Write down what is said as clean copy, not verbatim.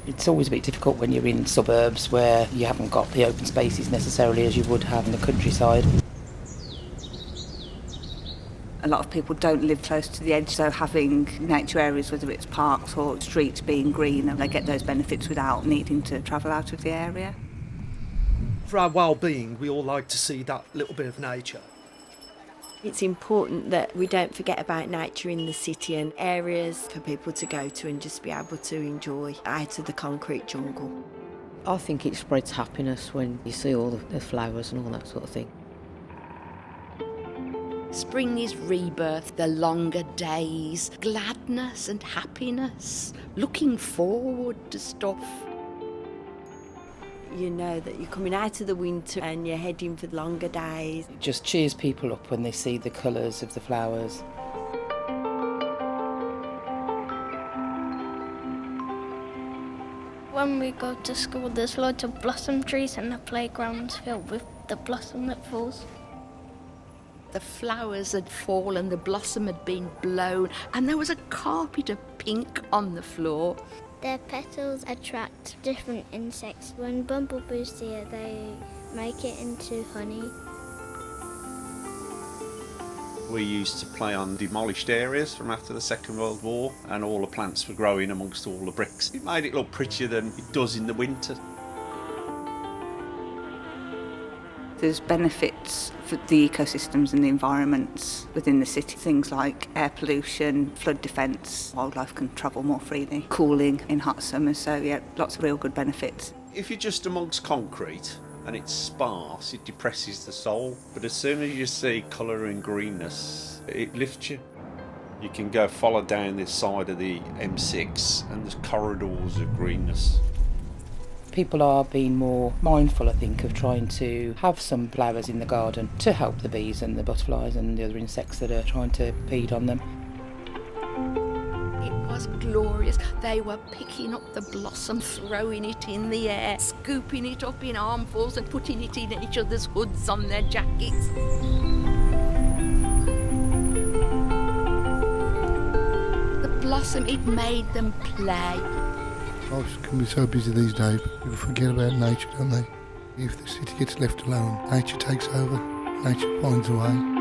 It's always a bit difficult when you're in suburbs where you haven't got the open spaces necessarily as you would have in the countryside. A lot of people don't live close to the edge, so having nature areas, whether it's parks or streets being green, and they get those benefits without needing to travel out of the area. For our well-being, we all like to see that little bit of nature. It's important that we don't forget about nature in the city and areas for people to go to and just be able to enjoy out of the concrete jungle. I think it spreads happiness when you see all the flowers and all that sort of thing. Spring is rebirth, the longer days, gladness and happiness, looking forward to stuff. You know that you're coming out of the winter and you're heading for longer days. It just cheers people up when they see the colours of the flowers. When we go to school, there's loads of blossom trees and the playground's filled with the blossom that falls. The flowers had fallen, the blossom had been blown, and there was a carpet of pink on the floor. Their petals attract different insects. When bumblebees see it, they make it into honey. We used to play on demolished areas from after the Second World War, and all the plants were growing amongst all the bricks. It made it look prettier than it does in the winter. There's benefits for the ecosystems and the environments within the city. Things like air pollution, flood defence, wildlife can travel more freely, cooling in hot summers, so yeah, lots of real good benefits. If you're just amongst concrete and it's sparse, it depresses the soul. But as soon as you see colour and greenness, it lifts you. You can go follow down this side of the M6 and there's corridors of greenness. People are being more mindful, I think, of trying to have some flowers in the garden to help the bees and the butterflies and the other insects that are trying to feed on them. It was glorious. They were picking up the blossom, throwing it in the air, scooping it up in armfuls and putting it in each other's hoods on their jackets. The blossom, it made them play. Life can be so busy these days, people forget about nature, don't they? If the city gets left alone, nature takes over, nature finds a way.